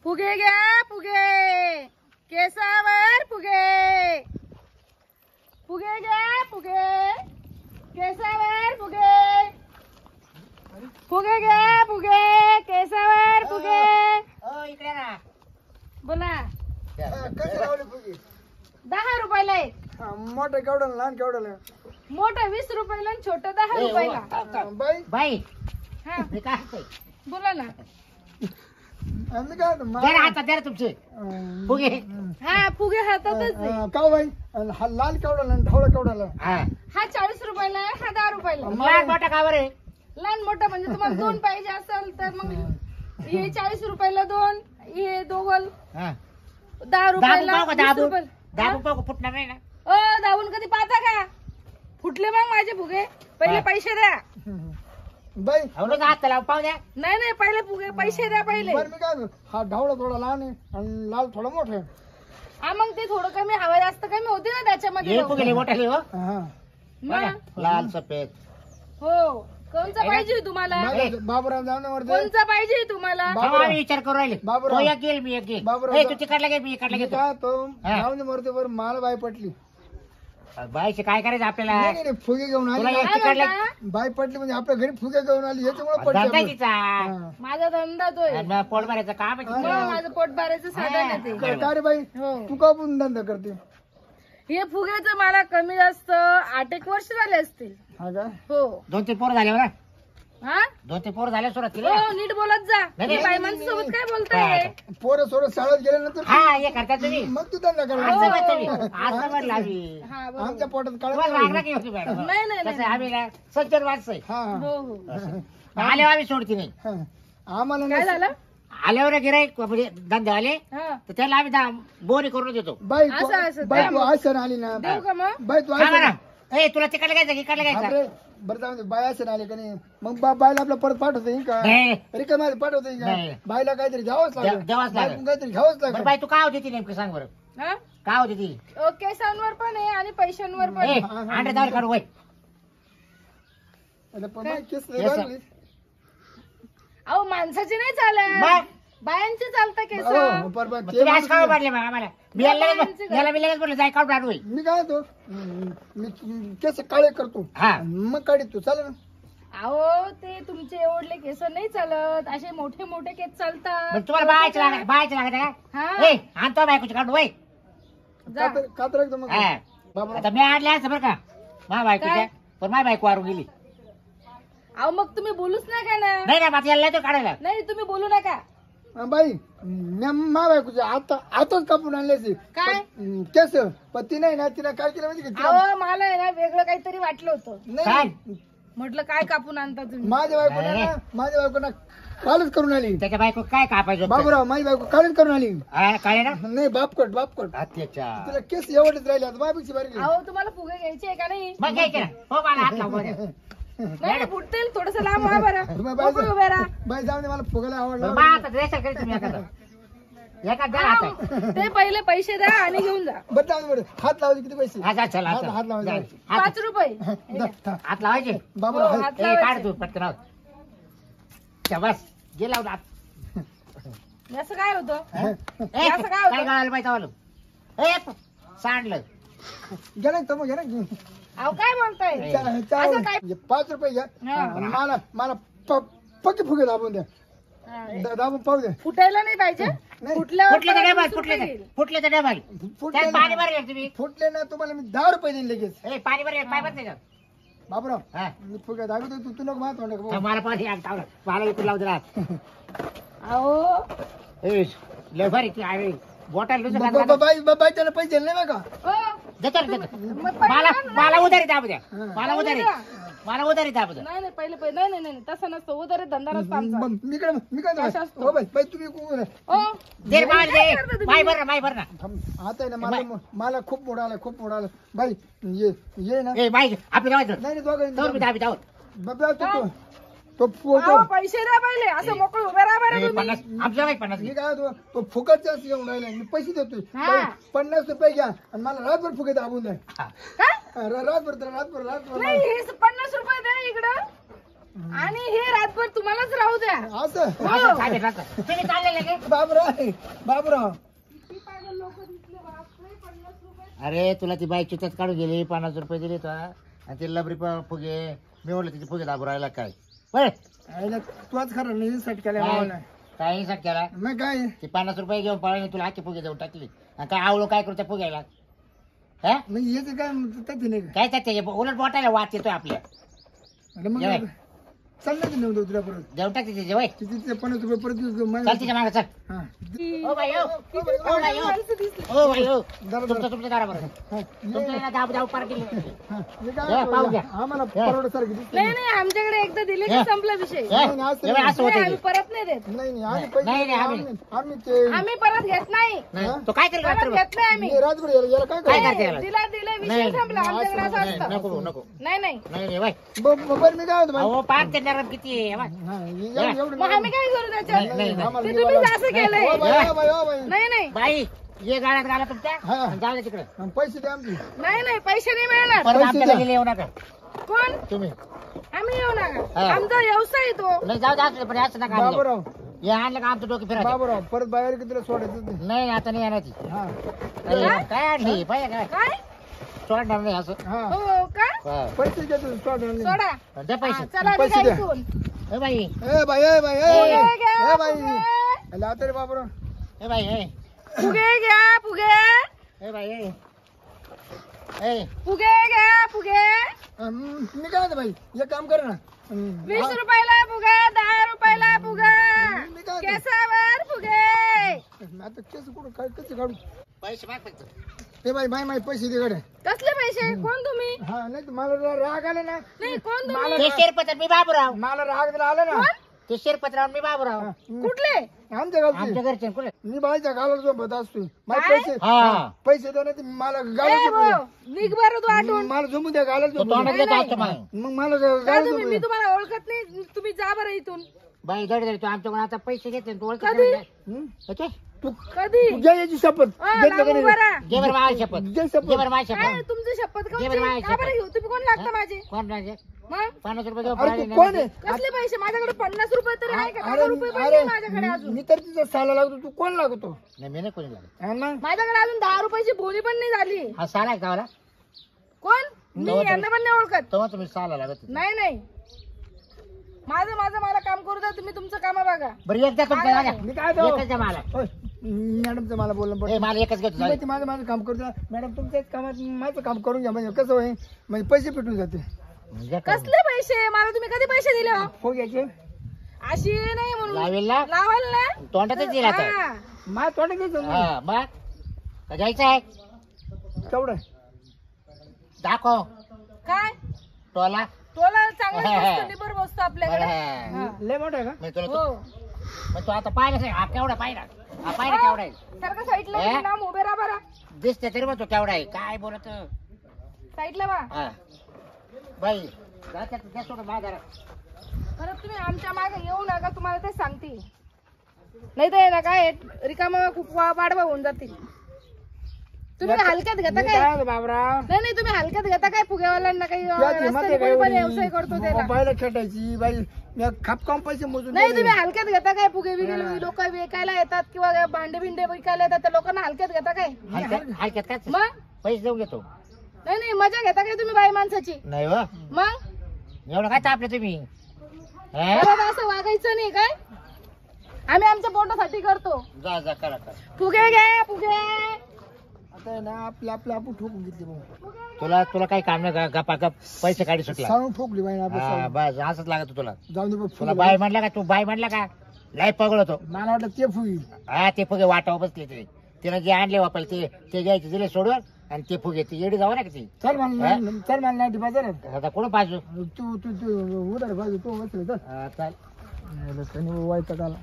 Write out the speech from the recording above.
फुगे घ्या फुगे, केसावर फुगे, फुगे घ्या फुगे, केसावर फुगे, फुगे घ्या फुगे, केसावर फुगे. इकडे ना. बोला. कसे लावले फुगे? 10 रुपयाला एक. मोठं केवढं लहान केवढं? मोठं 20 रुपयाला आणि छोटं 10 रुपयाला. बाई बाई हा मी काय म्हणतोय? बोला ना. आम्ही काय द्या हातात द्या तुमचे फुगे. हा फुगे हातातच आहे. का बाई हा लाल केवढा ढवळा केवढा? हा 40 रुपयाला आहे, हा 10 रुपयाला आहे. लहान मोठा का बरं? लहान मोठा म्हणजे तुम्हाला 2 पाहिजे असेल तर मग हे 40 रुपयाला 2, हे दोघल 10 रुपयाला. 20 रुपयाला. दाबू फुटणार नाही ना? दाबून कधी पाहता का? फुटले मग माझे फुगे. पहिले पैसे द्या. बाई हात लावून पाहू द्या. नाही नाही पहिले फुगे पैसे द्या पहिले. बरं मी काय हा ढवळा थोडा लहान आहे आणि लाल थोडा मोठा आहे. हा मग ते थोडं कमी हवं जास्त कमी होते ना त्याच्यामध्ये. हे फुगे मोठे हो. हा मग लाल सफेद. हो कोणचा पाहिजे तुम्हाला? बाबूराव जाऊन कोणचा पाहिजे तुम्हाला? आम्ही विचार करू राहिले. बाबूराव. तो एक येईल मी एक येईल. बाबूराव. ए, तू तिकडला घे मी इकडला घेतो. काय तो जाऊन मरते बरं मला बाई पटली. बाईचे काय करायचं आपल्याला? नाही, नाही, फुगे घेऊन तुला आली एक काय तिकडला म्हणता? बाई पटली म्हणजे आपल्या घरी फुगे घेऊन आली याच्यामुळे धंदा पटली तिचा. हा. माझा धंदा तो आहे. आणि पोट भरायचं काम आहे तिचं. हो, माझं पोट भरायचं साधन आहे ते. काय रे बाई हो. तू का पण धंदा करते? हे फुग्याचं मला कमी जास्त 8-1 वर्ष झाले असतील. हा का? हो 2-3 पोरं झाले बरं. हा 2-3 पोरं झाले सुरुवात केली. हो नीट बोलत जा. नाही, तुम्ही नाही. बाई माणसासोबत काय बोलताय? पोरं सोरं शाळेत गेल्यानंतर हा हे करता तुम्ही. मग तू धंदा कर. असं म्हणतो मी. असं म्हणलं आम्ही. हा बरोबर. आमच्या पोटात तुम्हाला काढ. लागला की होती मॅडम? नाही, नाही, कसं नाही. आम्ही ना सज्जन वाचतोय. हा हो हो आल्यावर आम्ही सोडती नाही. हा. आम्हाला काय नाही. झालं? आल्यावर गिराईक म्हणजे धंदेवाले हा तर त्याला आम्ही बोरी करून देतो. बाई असं, बाई द्या तू मग. आसन आली ना. देऊ का मग? बाई तू हा आसन बरं. ए तुला तिकडलं घ्यायचं इकडलं घ्यायचं? अरे बरं जाऊ दे बाई आसन आली का नाही मग बायला आपलं परत पाठवता येईल का? नाही. रिकामा पाठवता येईल नाही. का? बाईला काहीतरी घ्यावंच लागेल. द्यावंच लागेल. बाईला काहीतरी घ्यावंच बरं लागेल. बाई तू काय होती ती नेमकं सांग बरं. हा? काय होती ती? केसांवर पण आहे आणि पैशांवर पण ए आहे. अंडे दावर काढू वय. अरे पण बाई केस लय केस. बारीक. अहो माणसाची नाही चालत, मग? बायांची चालतं केस. हो, बरं, बरं. मग ते तुम्ही आज माणूस काय नाही. पाडले मग आम्हाला? मी याला लगेच बोललो जाय काढून आणू वय. मी काय होतो मी केस काळे करतो हा. मग काढी तू चालेल ना? अहो ते तुमचे एवढले केस नाही चालत, असे मोठे मोठे केस चालतात. मग तुम्हाला बायचं लागत हा. का? ए आणतो बायकोची काढून वय. जा. कातर एकदम मग हा. बाबा आता मी आणले असं बरं का मा बायकोच्या काय? पण माझी बायको वारून गेली. अहो मग तुम्ही बोलूच नका ना. नाही ना माझं यायला तो काढायला. नाही तुम्ही बोलू नका. बाई मा बायकोचे आताच कापून आणल्याचे काय? केस पण ती नाही ना तिला काय केलं माहिती का? अहो मला आहे ना वेगळं काहीतरी वाटलं होतं. नाही काय? म्हटलं काय कापून आणता तुम्ही? माझ्या बायकोना कालच करून आली. त्याच्या बायको काय कापायचं? बाबूराव माझी बायको कालच करून आली. काय ना नाही बापकट त्याच्या तिला केस एवढेच राहिले आता बायकोची बारीक आहे. अहो तुम्हाला फुगे घ्यायचे आहे का नाही? मग घ्यायचे ना. हो मला हात लावू बरं. नाही फुटतील थोडस लांब व्हा बरं. तुम्ही मोकळे उभे राहा. बाई जाऊ दे मला फुगायला आवडलं. बरं, आता रेशन करीत तुम्ही एका द्या हा, आता. ते पहिले पैसे द्या आणि घेऊन जा. बरं जाऊ दे बरं. हात लावले किती पैसे? हा चला हात लावायचे. 5 रुपये. हे घ्या. हात लावायचे. बाबूराव हो, हात- हात ए काढ लावायचे. तू पटकन आहोत. बस जे लावून हात. असं काय होतं? ए, असं काय होतं? काय गळायला पाहिजे आलं. ए सांडलं. घे ना तमो घे ना. अहो काय म्हणताय? असं काय? 5 रुपये घ्या हा. आणि मला पक्के फुगे दाबून द्या. हा. दाबून पाहू द्या. फुटायला नाही पाहिजे. नाही. फुटल्यावर फुटले तर परत डबल 20 फुटले रुपये तर येईल. फुटले तर डबल. फुटले त्यात पाणी भरेल तुम्ही. फुटले ना तुम्हाला मी 10 रुपये देईन लगेच. ए पाणी भरेल पाय भरते का? बाबूराव हा. मी फुगे दाबतो तू नको मात तर मला पाणी टावलं मला इकडे लावू दिला. अहो ए लय भारी ती आहे बॉटल बाई त्याला पैसे दिले नाही का? हो. देतो मग पहिले मला उधारी दाबू द्या. हा. मला उधारी दाबू द्या. नाही नाही पहिले पहिले नाही नाही नाही तसं नसतं. उधारीत धंदा नसतो आमचा. मी काय कशा असतो? हो बाई तुम्ही कोण आहे? हो. दे माय काय दे करता तुम्ही? माय भर ना. थांब. आता आहे ना मला खूप मोठा आला बाई ये ना. ए बाई आपली लावायचं नाही दोघं तर मी दाबी दावर. बाबा तो फोटो अहो, पैसे द्या पहिले. असं मोकळे उभे राहा बरं तुम्ही. 50 आमच्या बाई 50 मी काय तो फुकटच्याच घेऊन राहिला मी पैसे देतोय हा. 50 रुपये घ्या आणि मला रातभर फुगे दाबून द्या. काय? रातभर नाही हे 50 रुपये द्या इकडं. आणि हे रातभर तुम्हालाच राहू द्या. असं असं सांगितलं असतं. तुम्ही चाललेले का? बाबूराव किती पागल लोक दिसले बापरे. 50 रुपये. अरे तुला ती बाई चितात काढून गेली 50 रुपये दिले तो आणि ते लबरी फुगे मी म्हटलं तिथे फुगे दाबू राहिला काय बरं आईला तुलाच खरं नाही सेट केल्या भावाला. काही साठी केला मग काय ती 50 रुपये घेऊन पळाली तुला आखी फुगे देऊन टाकली आणि काय आवलो काय करू त्या फुग्याला हा मग याचं काय तथ्य नाही का? काय त्याच्या उलट बोटायला वाट येतोय आपल्या अरे मग जेवाय. चाललं की नाही तुला परत देऊन टाक तिथे जेवाय तिथे 50 रुपये परत देऊ मला. चल तिच्या मागे चल हा. ओ बाई ओ किती ओ बाई ओ माणसं दिसली. ओ बाई ओ जरा- तुमच्या दाराबरोबर हा. तुमच्या दाबू दाबू पार केली हा. हे या, काय पाहू द्या. आम्हाला परवडसारखी दिसते. नाही नाही आमच्याकडे एकदा दिले की हे. संपला विषय. हे, नाही, असं जेवाय असं नाही, होतं आम्ही ते. परत नाही देत. नाही नाही आम्ही पैसे नाही, नाही, आम्ही- आम्ही ते आम्ही परत घेत नाही. नाही हा? तो काय करेल परत रात्रभर? घेत नाही आम्ही. हे राजगुरू याला काय काय करायचं? करते याला? दिला दिला विषय नाही. संपला. आमच्याकडे असं नाही, असतं. नको नको नाही नाही. नाही नाही बाई बरं मी काय होतो अहो पाच ते नरम किती आहे बाई. हा, एवढं मग आम्ही काय करू त्याच्यात. नाही, नाही, नाही. आम्हाला ते हे तुम्ही बघा. असं केलंय. O by, O by, O by. नाही नाही बाई ये गाड्यात घाला तुमच्या हा. आणि जाऊ दे तिकडे आणि पैसे द्या आमची नाही नाही पैसे नाही मिळणार. परत पैसे आमच्या द्या. घरी येऊ नका कोण तुम्ही आम्ही येऊ नका. हा. आमचा व्यवसाय आहे तो. नाही जाऊ दे पण असं नका आणलं. बाबूराव हे आणलं का आमचं डोकं फिरायचं बाबूराव परत बाहेर की तुला सोडायचं नाही. नाही आता नाही येणार ती हा अरे, काय आणली पाहिजे काय काय सोडणार नाही असं हा हो का हा. पैसे घेतो सोडणार नाही. सोडा. दे पैसे हा, चला पैसे निघा द्या. इथून. ए बाई ए बाई ए बाई ए फुगे घ्या, ए बाई फुगे. अरे आता रे बाबूराव ए बाई ए फुगे घ्या फुगे. ए बाई ए ए फुगे घ्या फुगे. मी काय म्हणतो बाई एक काम कर ना 20 रुपयाला फुगा 10 रुपयाला फुगा. मी काय म्हणतो? केसावर फुगे. आता केस कुठं काय कसं काढू पैसे माग फक्त ए बाई बाई माझे पैसे दे गड्या. कसले पैसे कोण तुम्ही. हा नाही तर मला राग आला ना नाही कोण तुम्ही. ते शेरपत्र मी बाबूराव मला राग जर आला ना ते शेरपत्र मी बाबूराव कुठले आमच्या गावचे आमच्या घरचे कुठे मी बाईच्या गावाला झोपत असतो माझे काय? पैसे हा. पैसे द्या नाही तर मला ए गावाला भाऊ, झोपू निघ बरं तू द्या. आठवून. मला झोपू द्या गावाला तो झोपू तोंडात द्या. देतो असतो मग मग मला का गावाला तुम्ही झोपू मी द्या. तुम्हाला ओळखत नाही. तुम्ही जा बरं इथून. बाई गड तू आमच्याकडून आता पैसे घेतले तू ओळखत कधी? नाही. हं? ओके? तू कधी तू घ्या याची शपथ घेतलं का लांबू नाही? बरं. घे बरं माझी शपथ घे शपथ. घे बरं माझी काय शपथ तुमची शपथ घे बरं माझी का बरं शपथ. घेऊ. तुम्ही कोण लागता माझे कोण राजे मग 50 रुपये घेऊन अरे पळाली तू कोण आहे कसले पैसे माझ्याकडे 50 रुपये तरी आहे का. 10 अरे रुपये पण अरे नाही माझ्याकडे अजून. मी तर तिचा साला लागतो तू कोण लागतो नाही मी नाही कोणी लागत हा ना माझ्याकडे अजून 10 रुपयाची बोली पण नाही झाली. हा साला आहे का मला कोण मी नव्वद यांना पण नाही ओळखत. तेव्हा तुम्ही साला लागत नाही नाही माझं माझं मला काम करू द्या. तुम्ही तुमचं काम बघा. बरं एकदा तुमच्या माझ्या मी काय तो एकच द्या मला ओय, मॅडमचं मला बोलणं ए पडतं मला एकच घेतो तुम्ही ते माझं माझं काम करतो मॅडम तुमच्याच कामात माझं काम करून घ्या म्हणजे कसं होईल म्हणजे पैसे भेटून जाते म्हणजे कसले पैसे मला तुम्ही कधी पैसे दिले हो? हो घ्यायचे अशी नाही म्हणून लावेल ना लावाल ना. तोंडातच दिला आता हा. माझं तोंड घ्यायचं हा मग का जायचं आहे तेवढं दाखव काय टोला तोला चांगला बसतो निबर बसतो आपल्याकडे. बरं. हा. लय मोठं आहे का मी तुला हो मग तू आता पाहिलं हा केवढा पाहिला हा पाहिला केवढा आहे सारखं साईडला हे? नाम उभे राहा बरा. दिसते तरी मग तो केवढा आहे काय बोलत साईडला बा. हा बाई जात्यात त्या सोडून बाजारात परत तुम्ही आमच्या मागे येऊ नका. तुम्हाला ते सांगते नाही तर ना काय रिकामा खूप वाढवा होऊन जातील. तुम्ही हलक्यात घेता मी काय. काय म्हणतो बाबराव नाही नाही तुम्ही हलक्यात घेता काय फुगेवाल्यांना काही त्या रस्त्याने माहिती कोणी पण काय व्यवसाय करतो त्याला. मोबाईल खेटायची बाई मी खापकाम पैसे मोजून नाही दिले. तुम्ही हलक्यात घेता काय फुगे बिगे लोक विकायला येतात किंवा भांडे भिंडे विकायला येतात त्या लोकांना हलक्यात घेता काय. हलक्यात काय मग पैसे देऊन घेतो नाही नाही मजा घेता काय तुम्ही बाई माणसाची. नाही व मग एवढं काय तापले तुम्ही हे? परत असं वागायचं नाही काय. आम्ही आमच्या पोटासाठी करतो. जा जा करा करा फुगे घ्या फुगे. आता आहे ना आपलं आपलं आपण ठोकून घेतली भाऊ तुला तुला काही काम नाही गप्पा गप पैसे काढी सुटला सांगून ठोकली बाई ना हा आपलं बस असंच लागत तुला जाऊन दे बघ, तुला फुगे. बाय म्हणला का तू बाय म्हणला का लय पगळतो मला वाटलं ते फुगी हा ते फुगे वाटावं बसले ते तिनं जे आणले वापरले ते घ्यायचे दिले सोडून आणि ते फुगे ती येडी जाऊ ना का ती चल मला नाही बाजारात आता कोण पाहिजे तू तू तू उधार बाजू तू बसले चल चाल वाईट आला